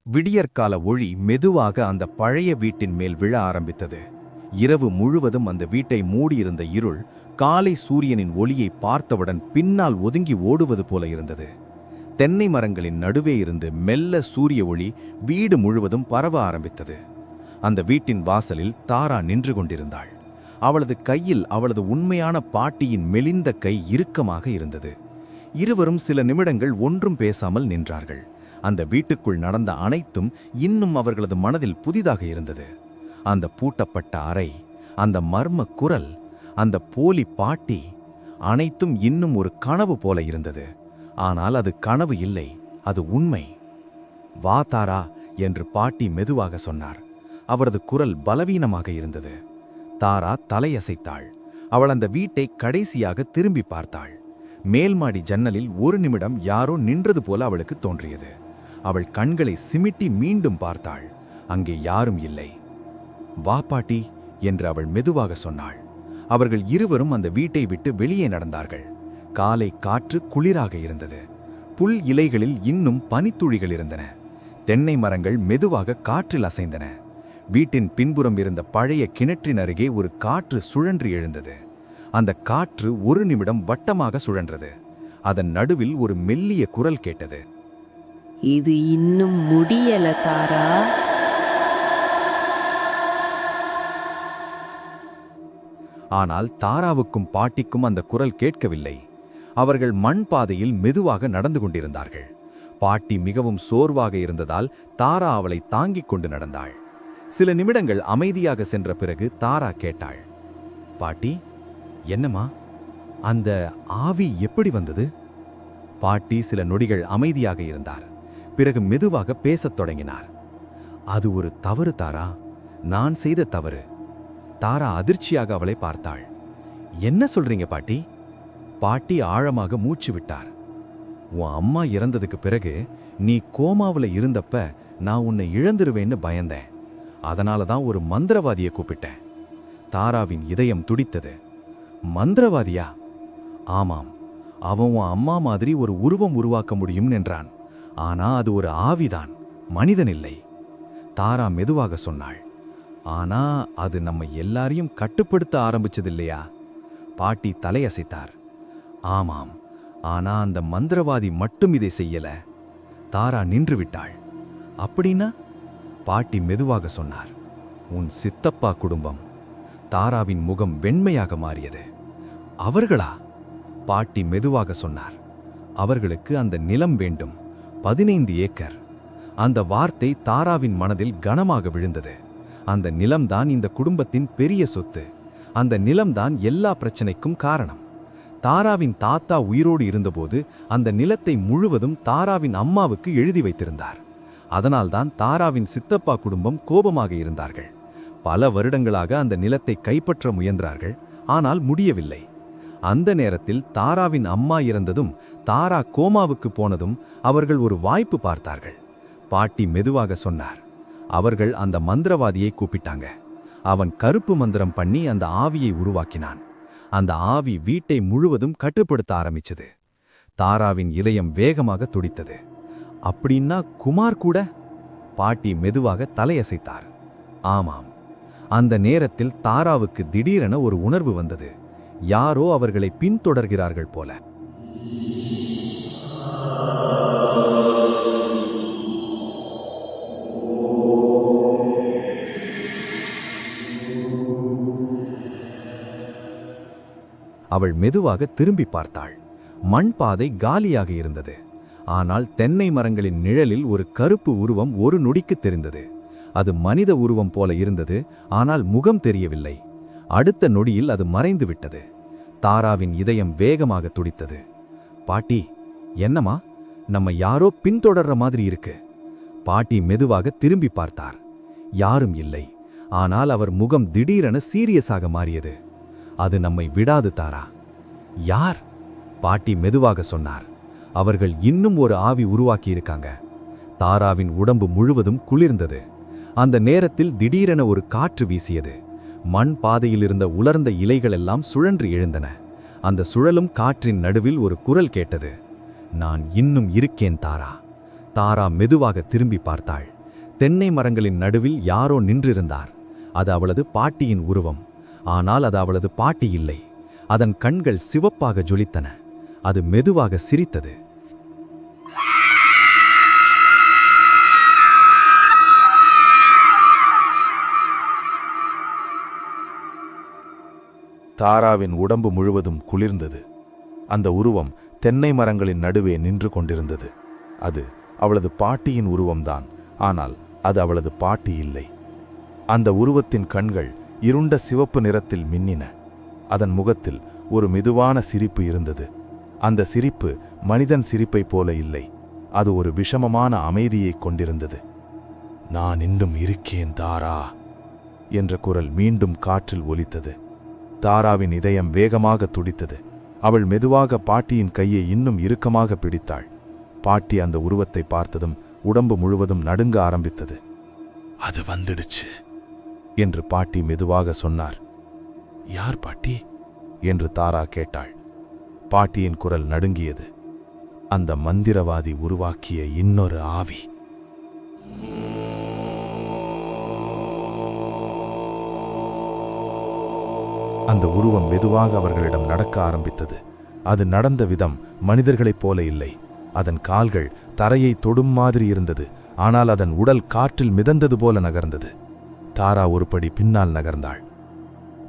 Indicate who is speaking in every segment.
Speaker 1: விடியற்கால ஒளி மெதுவாக அந்த பழைய வீட்டின் மேல் விழ ஆரம்பித்தது. இரவு முழுவதும் அந்த வீட்டை மூடியிருந்த இருள் காலை சூரியனின் ஒளியை பார்த்தவுடன் பின்னால் ஒதுங்கி ஓடுவது போல இருந்தது. தென்னை மரங்களின் நடுவே இருந்து மெல்ல சூரிய ஒளி வீடு முழுவதும் பரவ ஆரம்பித்தது. அந்த வீட்டின் வாசலில் தாரா நின்று கொண்டிருந்தாள். அவளது கையில் அவளது உண்மையான பாட்டியின் மெலிந்த கை இறுக்கமாக இருந்தது. இருவரும் சில நிமிடங்கள் ஒன்றும் பேசாமல் நின்றார்கள். அந்த வீட்டுக்குள் நடந்த அனைத்தும் இன்னும் அவர்களது மனதில் புதிதாக இருந்தது. அந்த பூட்டப்பட்ட அறை, அந்த மர்ம குரல், அந்த போலி பாட்டி, அனைத்தும் இன்னும் ஒரு கனவு போல இருந்தது. ஆனால் அது கனவு இல்லை, அது உண்மை. வா தாரா என்று பாட்டி மெதுவாக சொன்னார். அவரது குரல் பலவீனமாக இருந்தது. தாரா தலையசைத்தாள். அவள் அந்த வீட்டை கடைசியாக திரும்பி பார்த்தாள். மேல்மாடி ஜன்னலில் ஒரு நிமிடம் யாரோ நின்றது போல அவளுக்கு தோன்றியது. அவள் கண்களை சிமிட்டி மீண்டும் பார்த்தாள். அங்கே யாரும் இல்லை. வா பாட்டி என்று அவள் மெதுவாக சொன்னாள். அவர்கள் இருவரும் அந்த வீட்டை விட்டு வெளியே நடந்தார்கள். காலை காற்று குளிராக இருந்தது. புல் இலைகளில் இன்னும் பனித்துளிகள் இருந்தன. தென்னை மரங்கள் மெதுவாக காற்றில் அசைந்தன. வீட்டின் பின்புறம் இருந்த பழைய கிணற்றின் அருகே ஒரு காற்று சுழன்று எழுந்தது. அந்த காற்று ஒரு நிமிடம் வட்டமாக சுழன்றது. அதன் நடுவில் ஒரு மெல்லிய குரல் கேட்டது.
Speaker 2: இது இன்னும் முடியல தாரா.
Speaker 1: ஆனால் தாராவுக்கும் பாட்டிக்கும் அந்த குரல் கேட்கவில்லை. அவர்கள் மண் பாதையில் மெதுவாக நடந்து கொண்டிருந்தார்கள். பாட்டி மிகவும் சோர்வாக இருந்ததால் தாரா அவளை தாங்கிக் கொண்டு நடந்தாள். சில நிமிடங்கள் அமைதியாக சென்ற பிறகு தாரா கேட்டாள். பாட்டி, என்னம்மா, அந்த ஆவி எப்படி வந்தது? பாட்டி சில நொடிகள் அமைதியாக இருந்தார். பிறகு மெதுவாக பேசத் தொடங்கினார். அது ஒரு தவறு தாரா, நான் செய்த தவறு. தாரா அதிர்ச்சியாக அவளை பார்த்தாள். என்ன சொல்றீங்க பாட்டி? பாட்டி ஆழமாக மூச்சு விட்டார். உன் அம்மா இறந்ததுக்கு பிறகு நீ கோமாவுல இருந்தப்ப நான் உன்னை இழந்துருவேன்னு பயந்தேன். அதனால தான் ஒரு மந்திரவாதியை கூப்பிட்டேன். தாராவின் இதயம் துடித்தது. மந்திரவாதியா? ஆமாம், அவன் உன் அம்மா மாதிரி ஒரு உருவம் உருவாக்க முடியும் என்றான். ஆனா அது ஒரு ஆவிதான், மனிதன் இல்லை. தாரா மெதுவாக சொன்னாள். ஆனா அது நம்ம எல்லாரையும் கட்டுப்படுத்த ஆரம்பிச்சது இல்லையா? பாட்டி தலையசைத்தார். ஆமாம், ஆனா அந்த மந்திரவாதி மட்டும் இதை செய்யல. தாரா நின்று விட்டாள். அப்படின்னா? பாட்டி மெதுவாக சொன்னார். உன் சித்தப்பா குடும்பம். தாராவின் முகம் வெண்மையாக மாறியது. அவர்களா? பாட்டி மெதுவாக சொன்னார். அவர்களுக்கு அந்த நிலம் வேண்டும், 15 ஏக்கர். அந்த வார்த்தை தாராவின் மனதில் கனமாக விழுந்தது. அந்த நிலம்தான் இந்த குடும்பத்தின் பெரிய சொத்து. அந்த நிலம்தான் எல்லா பிரச்சனைக்கும் காரணம். தாராவின் தாத்தா உயிரோடு இருந்தபோது அந்த நிலத்தை முழுவதும் தாராவின் அம்மாவுக்கு எழுதி வைத்திருந்தார். அதனால்தான் தாராவின் சித்தப்பா குடும்பம் கோபமாக இருந்தார்கள். பல வருடங்களாக அந்த நிலத்தை கைப்பற்ற முயன்றார்கள். ஆனால் முடியவில்லை. அந்த நேரத்தில் தாராவின் அம்மா இறந்ததும் தாரா கோமாவுக்கு போனதும் அவர்கள் ஒரு வாய்ப்பு பார்த்தார்கள். பாட்டி மெதுவாக சொன்னார். அவர்கள் அந்த மந்திரவாதியை கூப்பிட்டாங்க. அவன் கருப்பு மந்திரம் பண்ணி அந்த ஆவியை உருவாக்கினான். அந்த ஆவி வீட்டை முழுவதும் கட்டுப்படுத்த ஆரம்பிச்சது. தாராவின் இதயம் வேகமாக துடித்தது. அப்படின்னா குமார் கூட? பாட்டி மெதுவாக தலையசைத்தார். ஆமாம். அந்த நேரத்தில் தாராவுக்கு திடீரென ஒரு உணர்வு வந்தது. யாரோ அவர்களை பின்தொடர்கிறார்கள் போல. அவள் மெதுவாக திரும்பி பார்த்தாள். மண் பாதை காலியாக இருந்தது. ஆனால் தென்னை மரங்களின் நிழலில் ஒரு கருப்பு உருவம் ஒரு நொடிக்கு தெரிந்தது. அது மனித உருவம் போல இருந்தது, ஆனால் முகம் தெரியவில்லை. அடுத்த நொடியில் அது மறைந்து விட்டது. தாராவின் இதயம் வேகமாக துடித்தது. பாட்டி, என்னம்மா, நம்ம யாரோ பின்தொடர்ற மாதிரி இருக்கு. பாட்டி மெதுவாக திரும்பி பார்த்தார். யாரும் இல்லை. ஆனால் அவர் முகம் திடீரென சீரியஸாக மாறியது. அது நம்மை விடாது தாரா. யார்? பாட்டி மெதுவாக சொன்னார். அவர்கள் இன்னும் ஒரு ஆவி உருவாக்கியிருக்காங்க. தாராவின் உடம்பு முழுவதும் குளிர்ந்தது. அந்த நேரத்தில் திடீரென ஒரு காற்று வீசியது. மண் பாதையில் இருந்த உலர்ந்த இலைகளெல்லாம் சுழன்று எழுந்தன. அந்த சுழலும் காற்றின் நடுவில் ஒரு குரல் கேட்டது. நான் இன்னும் இருக்கேன் தாரா. தாரா மெதுவாக திரும்பி பார்த்தாள். தென்னை மரங்களின் நடுவில் யாரோ நின்றிருந்தார். அது அவளது பாட்டியின் உருவம். ஆனால் அது அவளது பாட்டி இல்லை. அதன் கண்கள் சிவப்பாக ஜொலித்தன. அது மெதுவாக சிரித்தது.
Speaker 3: தாராவின் உடம்பு முழுவதும் குளிர்ந்தது. அந்த உருவம் தென்னை மரங்களின் நடுவே நின்று கொண்டிருந்தது. அது அவளது பாட்டியின் உருவம்தான். ஆனால் அது அவளது பாட்டி இல்லை. அந்த உருவத்தின் கண்கள் இருண்ட சிவப்பு நிறத்தில் மின்னின. அதன் முகத்தில் ஒரு மெதுவான சிரிப்பு இருந்தது. அந்த சிரிப்பு மனிதன் சிரிப்பைப் போல இல்லை. அது ஒரு விஷமமான அமைதியைக் கொண்டிருந்தது. "நான் இன்னும் இருக்கேன் தாரா" என்ற குரல் மீண்டும் காற்றில் ஒலித்தது. தாராவின் இதயம் வேகமாக துடித்தது. அவள் மெதுவாக பாட்டியின் கையை இன்னும் இறுக்கமாக பிடித்தாள். பாட்டி அந்த உருவத்தை பார்த்ததும் உடம்பு முழுவதும் நடுங்க ஆரம்பித்தது. "அது வந்துடுச்சு" என்று பாட்டி மெதுவாக சொன்னார். "யார் பாட்டி?" என்று தாரா கேட்டாள். பாட்டியின் குரல் நடுங்கியது. "அந்த மந்திரவாதி உருவாக்கிய இன்னொரு ஆவி." அந்த உருவம் மெதுவாக அவர்களிடம் நடக்க ஆரம்பித்தது. அது நடந்த விதம் மனிதர்களைப் போல இல்லை. அதன் கால்கள் தரையை தொடும் மாதிரி இருந்தது. ஆனால் அதன் உடல் காற்றில் மிதந்தது போல நகர்ந்தது. தாரா ஒரு படி பின்னால் நகர்ந்தாள்.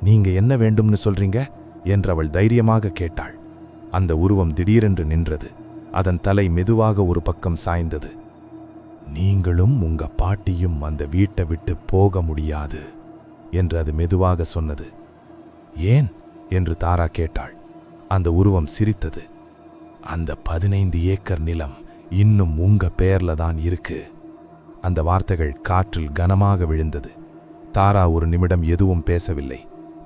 Speaker 3: "நீங்க என்ன வேண்டும்னு சொல்றீங்க?" என்று அவள் தைரியமாக கேட்டாள். அந்த உருவம் திடீரென்று நின்றது. அதன் தலை மெதுவாக ஒரு பக்கம் சாய்ந்தது. "நீங்களும் உங்க பாட்டியும் அந்த வீட்டை விட்டு போக முடியாது" என்று அது மெதுவாக சொன்னது. "ஏன்?" என்று தாரா கேட்டாள். அந்த உருவம் சிரித்தது. "அந்த 15 ஏக்கர் நிலம் இன்னும் உங்க பேர்ல தான் இருக்கு." அந்த வார்த்தைகள் காற்றில் கனமாக விழுந்தது. தாரா ஒரு நிமிடம் எதுவும் பேசவில்லை.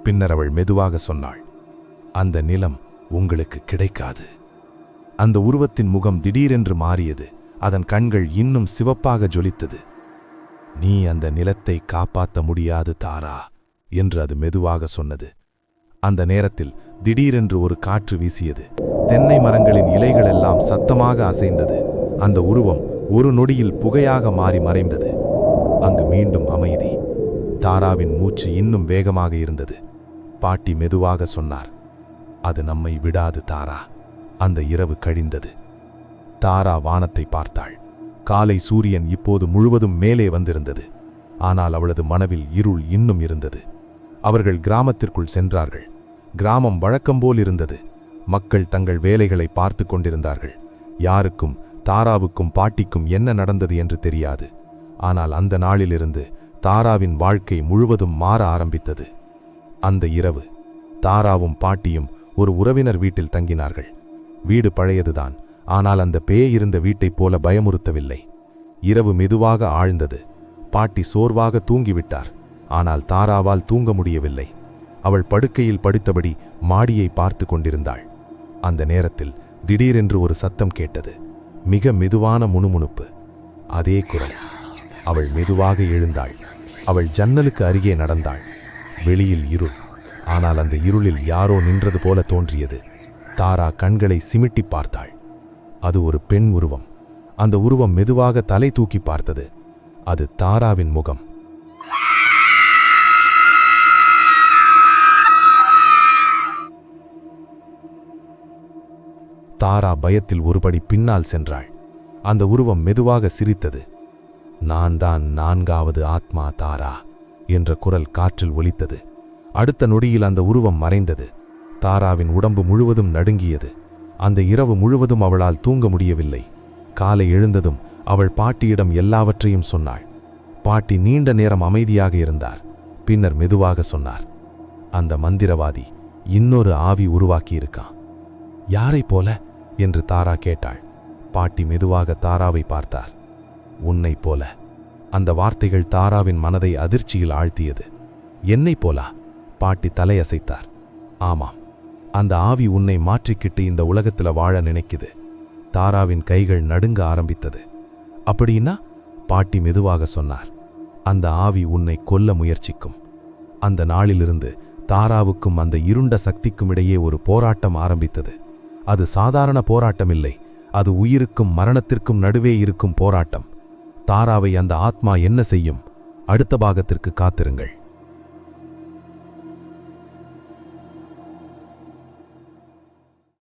Speaker 3: பின்னர் அவள் மெதுவாக சொன்னாள், "அந்த நிலம் உங்களுக்கு கிடைக்காது." அந்த உருவத்தின் முகம் திடீரென்று மாறியது. அதன் கண்கள் இன்னும் சிவப்பாக ஜொலித்தது. "நீ அந்த நிலத்தை காப்பாற்ற முடியாது தாரா" என்று அது மெதுவாக சொன்னது. அந்த நேரத்தில் திடீரென்று ஒரு காற்று வீசியது. தென்னை மரங்களின் இலைகளெல்லாம் சத்தமாக அசைந்தது. அந்த உருவம் ஒரு நொடியில் புகையாக மாறி மறைந்தது. அங்கு மீண்டும் அமைதி. தாராவின் மூச்சு இன்னும் வேகமாக இருந்தது. பாட்டி மெதுவாக சொன்னார், "அது நம்மை விடாது தாரா." அந்த இரவு கழிந்தது. தாரா வானத்தை பார்த்தாள். காலை சூரியன் இப்போது முழுவதும் மேலே வந்திருந்தது. ஆனால் அவளது மனவில் இருள் இன்னும் இருந்தது. அவர்கள் கிராமத்திற்குள் சென்றார்கள். கிராமம் வழக்கம்போல் இருந்தது. மக்கள் தங்கள் வேலைகளை பார்த்து கொண்டிருந்தார்கள். யாருக்கும், தாராவுக்கும் பாட்டிக்கும் என்ன நடந்தது என்று தெரியாது. ஆனால் அந்த நாளிலிருந்து தாராவின் வாழ்க்கை முழுவதும் மாற ஆரம்பித்தது. அந்த இரவு தாராவும் பாட்டியும் ஒரு உறவினர் வீட்டில் தங்கினார்கள். வீடு பழையதுதான். ஆனால் அந்த பேய் இருந்த வீட்டைப் போல பயமுறுத்தவில்லை. இரவு மெதுவாக ஆழ்ந்தது. பாட்டி சோர்வாக தூங்கிவிட்டார். ஆனால் தாராவால் தூங்க முடியவில்லை. அவள் படுக்கையில் படுத்தபடி மாடியை பார்த்து கொண்டிருந்தாள். அந்த நேரத்தில் திடீரென்று ஒரு சத்தம் கேட்டது. மிக மெதுவான முணுமுணுப்பு. அதே குரல். அவள் மெதுவாக எழுந்தாள். அவள் ஜன்னலுக்கு அருகே நடந்தாள். வெளியில் இருள். ஆனால் அந்த இருளில் யாரோ நின்றது போல தோன்றியது. தாரா கண்களை சிமிட்டி பார்த்தாள். அது ஒரு பெண் உருவம். அந்த உருவம் மெதுவாக தலை தூக்கி பார்த்தது. அது தாராவின் முகம். தாரா பயத்தில் ஒருபடி பின்னால் சென்றாள். அந்த உருவம் மெதுவாக சிரித்தது. "நான் தான் 4வது ஆத்மா தாரா" என்ற குரல் காற்றில் ஒலித்தது. அடுத்த நொடியில் அந்த உருவம் மறைந்தது. தாராவின் உடம்பு முழுவதும் நடுங்கியது. அந்த இரவு முழுவதும் அவளால் தூங்க முடியவில்லை. காலை எழுந்ததும் அவள் பாட்டியிடம் எல்லாவற்றையும் சொன்னாள். பாட்டி நீண்ட நேரம் அமைதியாக இருந்தார். பின்னர் மெதுவாக சொன்னார், "அந்த மந்திரவாதி இன்னொரு ஆவி உருவாக்கியிருக்கான்." "யாரை போல?" என்று தாரா கேட்டாள். பாட்டி மெதுவாக தாராவை பார்த்தார். "உன்னை போல." அந்த வார்த்தைகள் தாராவின் மனதை அதிர்ச்சியில் ஆழ்த்தியது. "என்னை போலா?" பாட்டி தலையசைத்தார். "ஆமாம், அந்த ஆவி உன்னை மாற்றிக்கிட்டு இந்த உலகத்துல வாழ நினைக்குது." தாராவின் கைகள் நடுங்க ஆரம்பித்தது. "அப்படின்னா?" பாட்டி மெதுவாக சொன்னார், "அந்த ஆவி உன்னை கொல்ல முயற்சிக்கும்." அந்த நாளிலிருந்து தாராவுக்கும் அந்த இருண்ட சக்திக்கும் இடையே ஒரு போராட்டம் ஆரம்பித்தது. அது சாதாரண போராட்டம் இல்லை. அது உயிருக்கும் மரணத்திற்கும் நடுவே இருக்கும் போராட்டம். தாராவை அந்த ஆத்மா என்ன செய்யும்? அடுத்த பாகத்திற்கு காத்திருங்கள்.